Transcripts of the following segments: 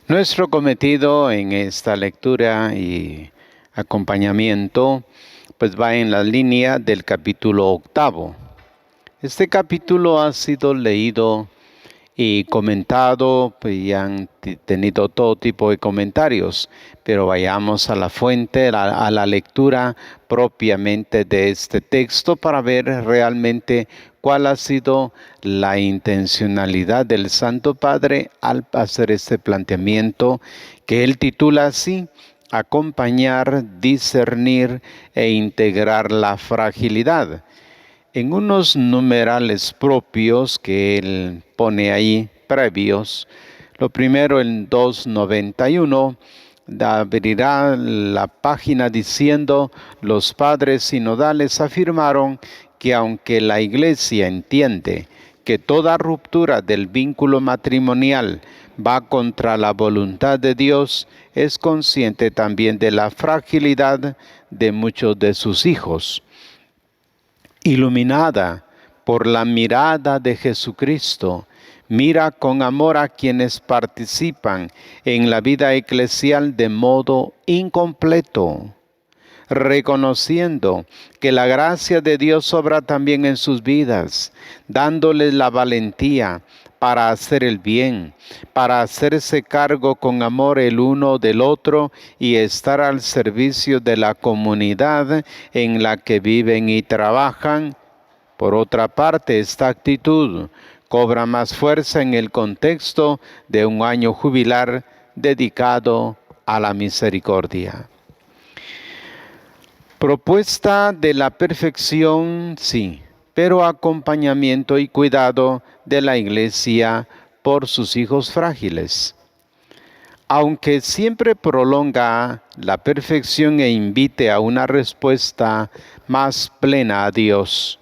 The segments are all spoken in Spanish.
Nuestro cometido en esta lectura y acompañamiento pues va en la línea del capítulo 8. Este capítulo ha sido leído y comentado y han tenido todo tipo de comentarios, pero vayamos a la fuente, a la lectura propiamente de este texto para ver realmente cuál ha sido la intencionalidad del Santo Padre al hacer este planteamiento que él titula así: acompañar, discernir e integrar la fragilidad. En unos numerales propios que él pone ahí, previos, lo primero en 291, abrirá la página diciendo: los padres sinodales afirmaron que aunque la Iglesia entiende que toda ruptura del vínculo matrimonial va contra la voluntad de Dios, es consciente también de la fragilidad de muchos de sus hijos. Iluminada por la mirada de Jesucristo, mira con amor a quienes participan en la vida eclesial de modo incompleto, reconociendo que la gracia de Dios obra también en sus vidas, dándoles la valentía para hacer el bien, para hacerse cargo con amor el uno del otro y estar al servicio de la comunidad en la que viven y trabajan. Por otra parte, esta actitud cobra más fuerza en el contexto de un año jubilar dedicado a la misericordia. Propuesta de la perfección, sí, pero acompañamiento y cuidado de la Iglesia por sus hijos frágiles. Aunque siempre prolonga la perfección e invite a una respuesta más plena a Dios,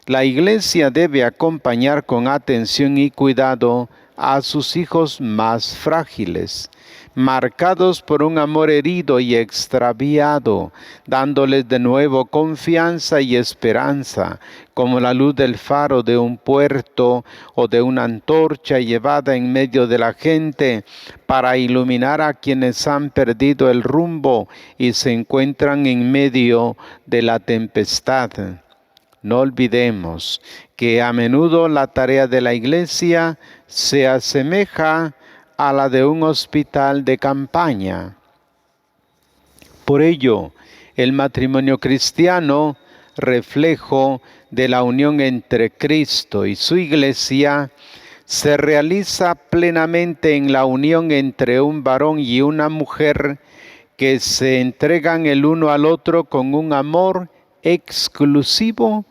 la Iglesia debe acompañar con atención y cuidado a sus hijos más frágiles, marcados por un amor herido y extraviado, dándoles de nuevo confianza y esperanza, como la luz del faro de un puerto o de una antorcha llevada en medio de la gente para iluminar a quienes han perdido el rumbo y se encuentran en medio de la tempestad. No olvidemos que a menudo la tarea de la Iglesia se asemeja a la de un hospital de campaña. Por ello, el matrimonio cristiano, reflejo de la unión entre Cristo y su Iglesia, se realiza plenamente en la unión entre un varón y una mujer que se entregan el uno al otro con un amor exclusivo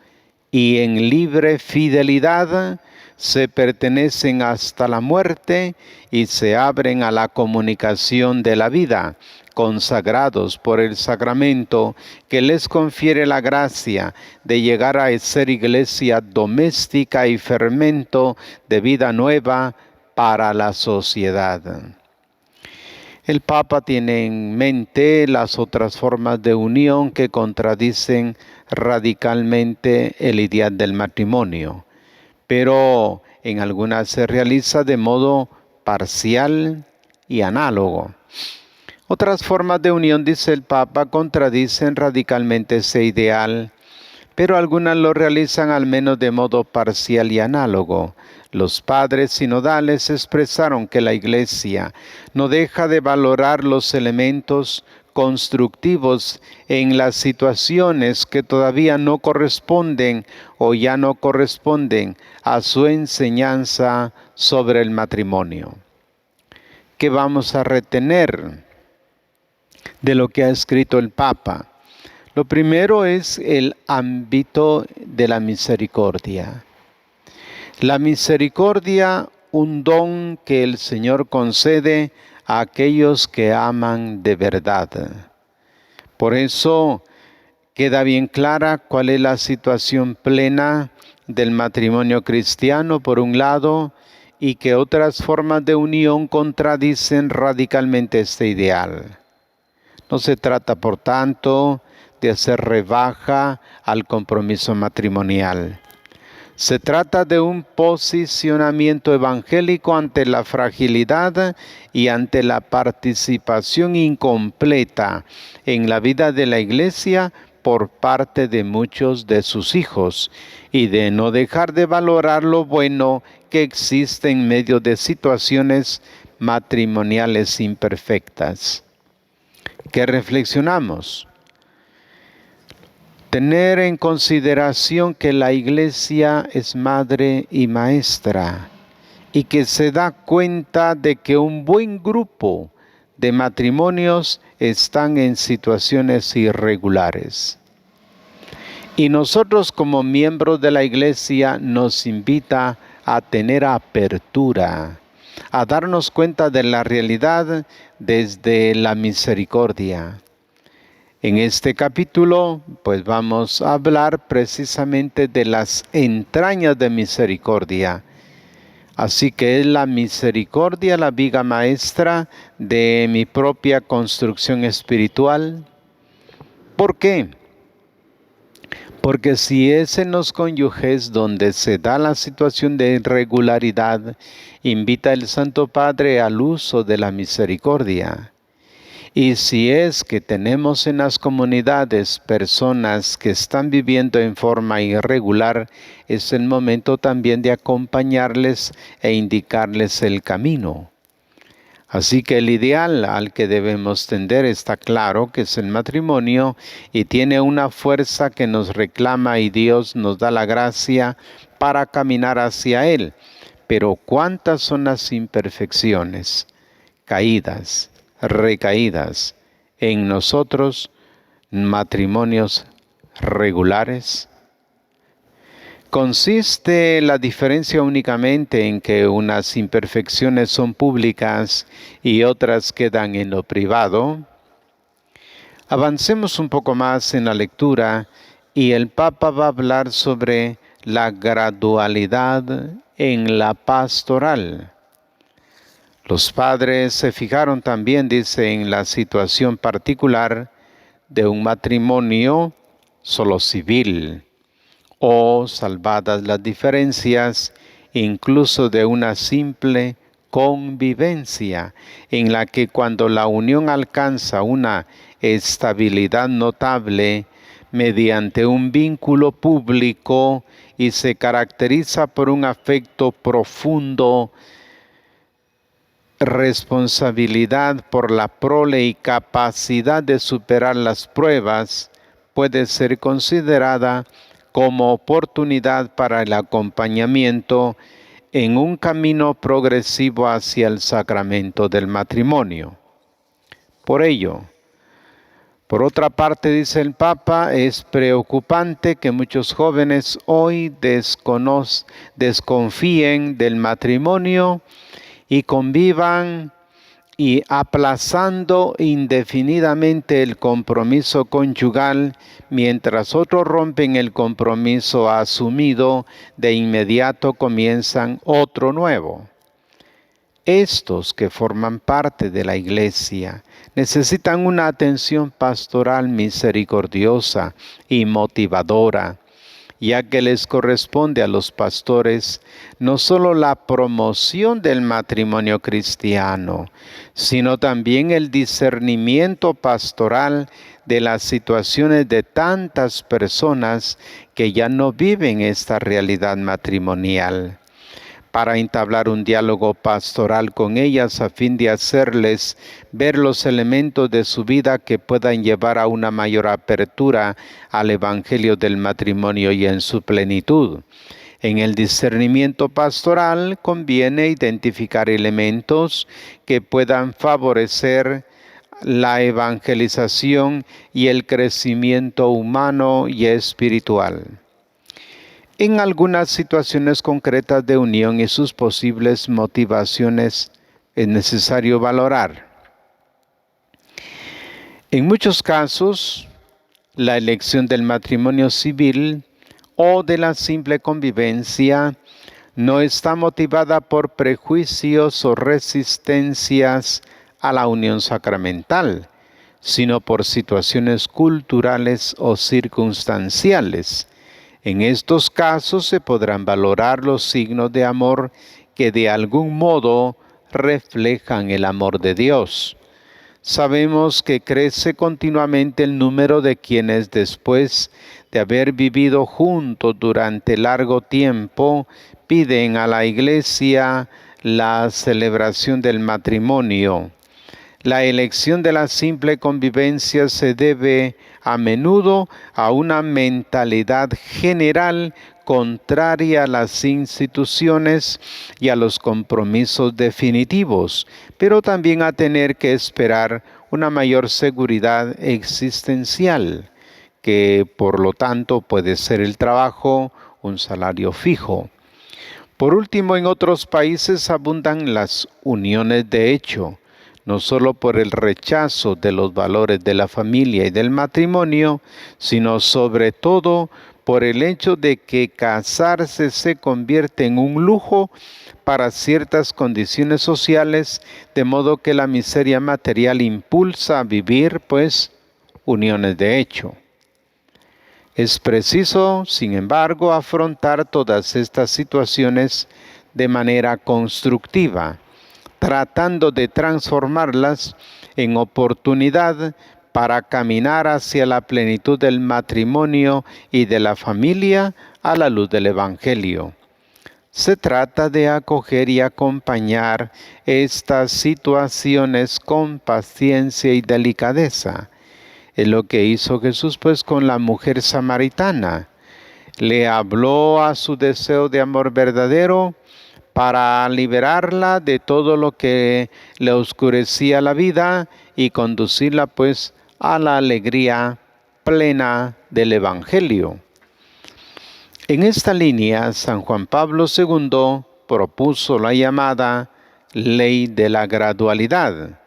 y en libre fidelidad, se pertenecen hasta la muerte y se abren a la comunicación de la vida, consagrados por el sacramento que les confiere la gracia de llegar a ser iglesia doméstica y fermento de vida nueva para la sociedad. El Papa tiene en mente las otras formas de unión que contradicen radicalmente el ideal del matrimonio, pero en algunas se realiza de modo parcial y análogo. Otras formas de unión, dice el Papa, contradicen radicalmente ese ideal, pero algunas lo realizan al menos de modo parcial y análogo. Los padres sinodales expresaron que la Iglesia no deja de valorar los elementos constructivos en las situaciones que todavía no corresponden o ya no corresponden a su enseñanza sobre el matrimonio. ¿Qué vamos a retener de lo que ha escrito el Papa? Lo primero es el ámbito de la misericordia. La misericordia, un don que el Señor concede a aquellos que aman de verdad. Por eso queda bien clara cuál es la situación plena del matrimonio cristiano, por un lado, y que otras formas de unión contradicen radicalmente este ideal. No se trata, por tanto, de hacer rebaja al compromiso matrimonial, Se trata de un posicionamiento evangélico ante la fragilidad y ante la participación incompleta en la vida de la Iglesia por parte de muchos de sus hijos, y de no dejar de valorar lo bueno que existe en medio de situaciones matrimoniales imperfectas. ¿Qué reflexionamos? Tener en consideración que la Iglesia es madre y maestra y que se da cuenta de que un buen grupo de matrimonios están en situaciones irregulares. Y nosotros como miembros de la Iglesia nos invita a tener apertura, a darnos cuenta de la realidad desde la misericordia. En este capítulo, pues vamos a hablar precisamente de las entrañas de misericordia. Así que es la misericordia la viga maestra de mi propia construcción espiritual. ¿Por qué? Porque si es en los cónyuges donde se da la situación de irregularidad, invita el Santo Padre al uso de la misericordia. Y si es que tenemos en las comunidades personas que están viviendo en forma irregular, es el momento también de acompañarles e indicarles el camino. Así que el ideal al que debemos tender está claro que es el matrimonio y tiene una fuerza que nos reclama y Dios nos da la gracia para caminar hacia él. Pero ¿cuántas son las imperfecciones, caídas, recaídas en nosotros, matrimonios regulares? ¿Consiste la diferencia únicamente en que unas imperfecciones son públicas y otras quedan en lo privado? Avancemos un poco más en la lectura y el Papa va a hablar sobre la gradualidad en la pastoral. Los padres se fijaron también, dice, en la situación particular de un matrimonio solo civil, o salvadas las diferencias, incluso de una simple convivencia, en la que cuando la unión alcanza una estabilidad notable mediante un vínculo público y se caracteriza por un afecto profundo, responsabilidad por la prole y capacidad de superar las pruebas, puede ser considerada como oportunidad para el acompañamiento en un camino progresivo hacia el sacramento del matrimonio. Por ello, por otra parte, dice el Papa, es preocupante que muchos jóvenes hoy desconfíen del matrimonio y convivan y aplazando indefinidamente el compromiso conyugal, mientras otros rompen el compromiso asumido, de inmediato comienzan otro nuevo. Estos que forman parte de la Iglesia necesitan una atención pastoral misericordiosa y motivadora, ya que les corresponde a los pastores no solo la promoción del matrimonio cristiano, sino también el discernimiento pastoral de las situaciones de tantas personas que ya no viven esta realidad matrimonial, para entablar un diálogo pastoral con ellas a fin de hacerles ver los elementos de su vida que puedan llevar a una mayor apertura al Evangelio del matrimonio y en su plenitud. En el discernimiento pastoral conviene identificar elementos que puedan favorecer la evangelización y el crecimiento humano y espiritual. En algunas situaciones concretas de unión y sus posibles motivaciones es necesario valorar. En muchos casos, la elección del matrimonio civil o de la simple convivencia no está motivada por prejuicios o resistencias a la unión sacramental, sino por situaciones culturales o circunstanciales. En estos casos se podrán valorar los signos de amor que de algún modo reflejan el amor de Dios. Sabemos que crece continuamente el número de quienes después de haber vivido juntos durante largo tiempo piden a la Iglesia la celebración del matrimonio. La elección de la simple convivencia se debe a menudo a una mentalidad general contraria a las instituciones y a los compromisos definitivos, pero también a tener que esperar una mayor seguridad existencial, que por lo tanto puede ser el trabajo, un salario fijo. Por último, en otros países abundan las uniones de hecho, no solo por el rechazo de los valores de la familia y del matrimonio, sino sobre todo por el hecho de que casarse se convierte en un lujo para ciertas condiciones sociales, de modo que la miseria material impulsa a vivir, pues, uniones de hecho. Es preciso, sin embargo, afrontar todas estas situaciones de manera constructiva, tratando de transformarlas en oportunidad para caminar hacia la plenitud del matrimonio y de la familia a la luz del Evangelio. Se trata de acoger y acompañar estas situaciones con paciencia y delicadeza. Es lo que hizo Jesús pues con la mujer samaritana. Le habló a su deseo de amor verdadero para liberarla de todo lo que le oscurecía la vida y conducirla pues a la alegría plena del Evangelio. En esta línea, San Juan Pablo II propuso la llamada ley de la gradualidad,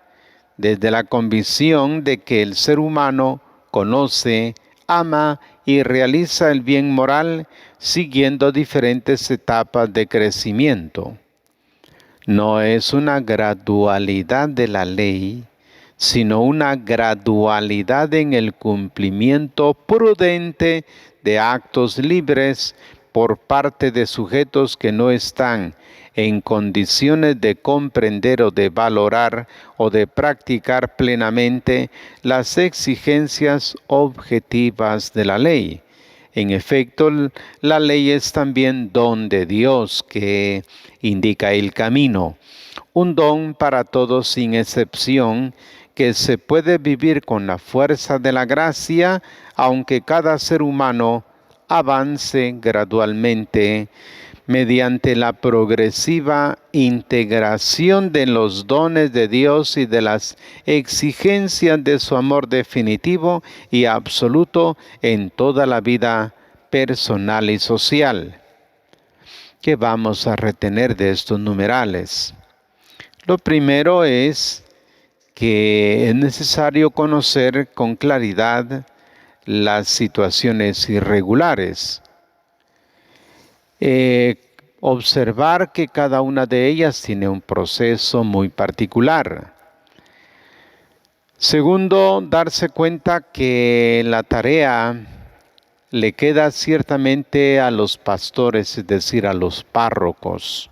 desde la convicción de que el ser humano conoce, ama y realiza el bien moral siguiendo diferentes etapas de crecimiento. No es una gradualidad de la ley, sino una gradualidad en el cumplimiento prudente de actos libres por parte de sujetos que no están en condiciones de comprender o de valorar o de practicar plenamente las exigencias objetivas de la ley. En efecto, la ley es también don de Dios que indica el camino, un don para todos sin excepción, que se puede vivir con la fuerza de la gracia, aunque cada ser humano avance gradualmente mediante la progresiva integración de los dones de Dios y de las exigencias de su amor definitivo y absoluto en toda la vida personal y social. ¿Qué vamos a retener de estos numerales? Lo primero es que es necesario conocer con claridad las situaciones irregulares. Observar que cada una de ellas tiene un proceso muy particular. Segundo, darse cuenta que la tarea le queda ciertamente a los pastores, es decir, a los párrocos,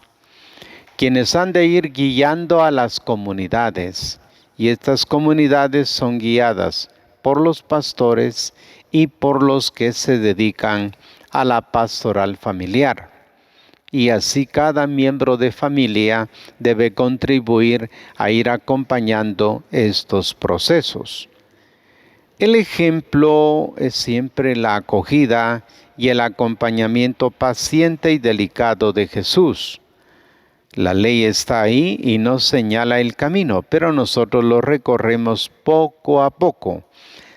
quienes han de ir guiando a las comunidades, y estas comunidades son guiadas por los pastores y por los que se dedican a la pastoral familiar. Y así cada miembro de familia debe contribuir a ir acompañando estos procesos. El ejemplo es siempre la acogida y el acompañamiento paciente y delicado de Jesús. La ley está ahí y nos señala el camino, pero nosotros lo recorremos poco a poco.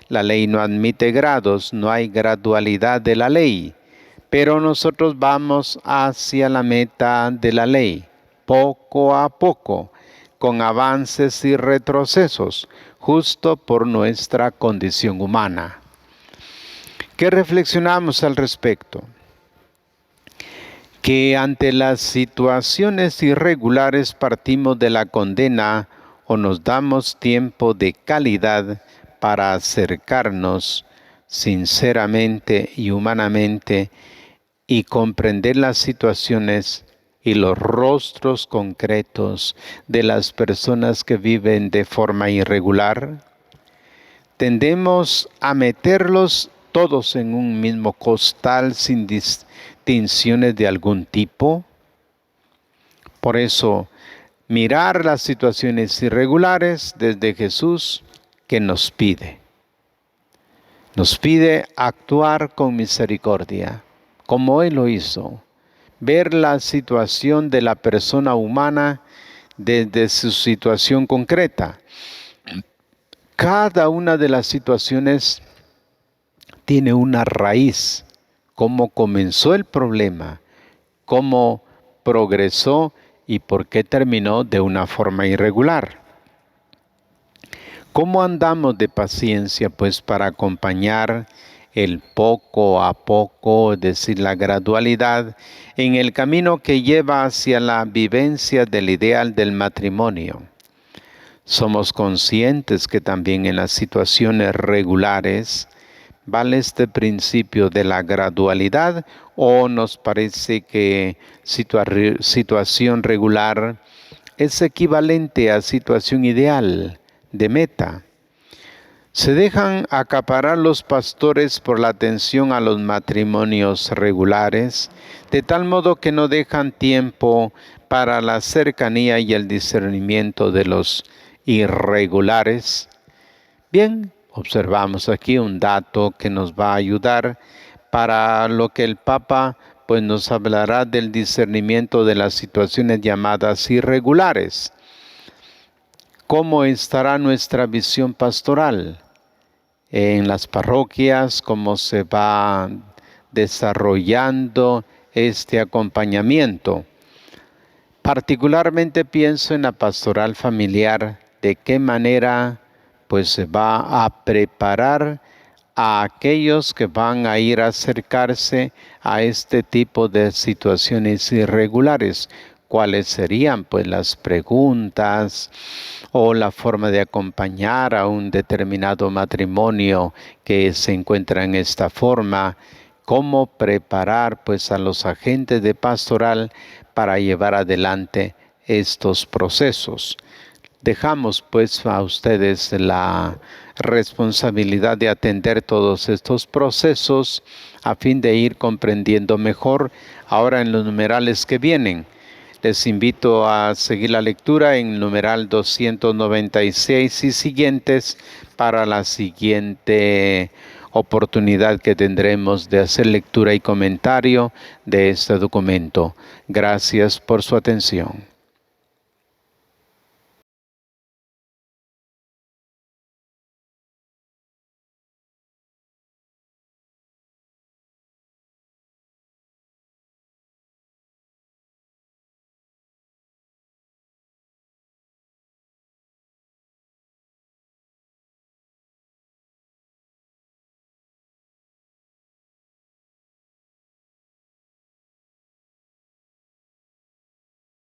La ley no admite grados, no hay gradualidad de la ley, pero nosotros vamos hacia la meta de la ley, poco a poco, con avances y retrocesos, justo por nuestra condición humana. ¿Qué reflexionamos al respecto? Que ante las situaciones irregulares partimos de la condena o nos damos tiempo de calidad para acercarnos sinceramente y humanamente y comprender las situaciones y los rostros concretos de las personas que viven de forma irregular, tendemos a meterlos todos en un mismo costal sin distinciones de algún tipo. Por eso, mirar las situaciones irregulares desde Jesús que nos pide. Nos pide actuar con misericordia, como Él lo hizo. Ver la situación de la persona humana desde su situación concreta. Cada una de las situaciones tiene una raíz, cómo comenzó el problema, cómo progresó y por qué terminó de una forma irregular. ¿Cómo andamos de paciencia, pues, para acompañar el poco a poco, es decir, la gradualidad, en el camino que lleva hacia la vivencia del ideal del matrimonio? Somos conscientes que también en las situaciones regulares vale este principio de la gradualidad, o nos parece que situación regular es equivalente a situación ideal de meta. Se dejan acaparar los pastores por la atención a los matrimonios regulares, de tal modo que no dejan tiempo para la cercanía y el discernimiento de los irregulares. Bien, observamos aquí un dato que nos va a ayudar para lo que el Papa pues nos hablará del discernimiento de las situaciones llamadas irregulares. ¿Cómo estará nuestra visión pastoral en las parroquias? ¿Cómo se va desarrollando este acompañamiento? Particularmente pienso en la pastoral familiar, de qué manera pues se va a preparar a aquellos que van a ir a acercarse a este tipo de situaciones irregulares. ¿Cuáles serían pues las preguntas o la forma de acompañar a un determinado matrimonio que se encuentra en esta forma? ¿Cómo preparar pues a los agentes de pastoral para llevar adelante estos procesos? Dejamos pues a ustedes la responsabilidad de atender todos estos procesos a fin de ir comprendiendo mejor ahora en los numerales que vienen. Les invito a seguir la lectura en numeral 296 y siguientes para la siguiente oportunidad que tendremos de hacer lectura y comentario de este documento. Gracias por su atención.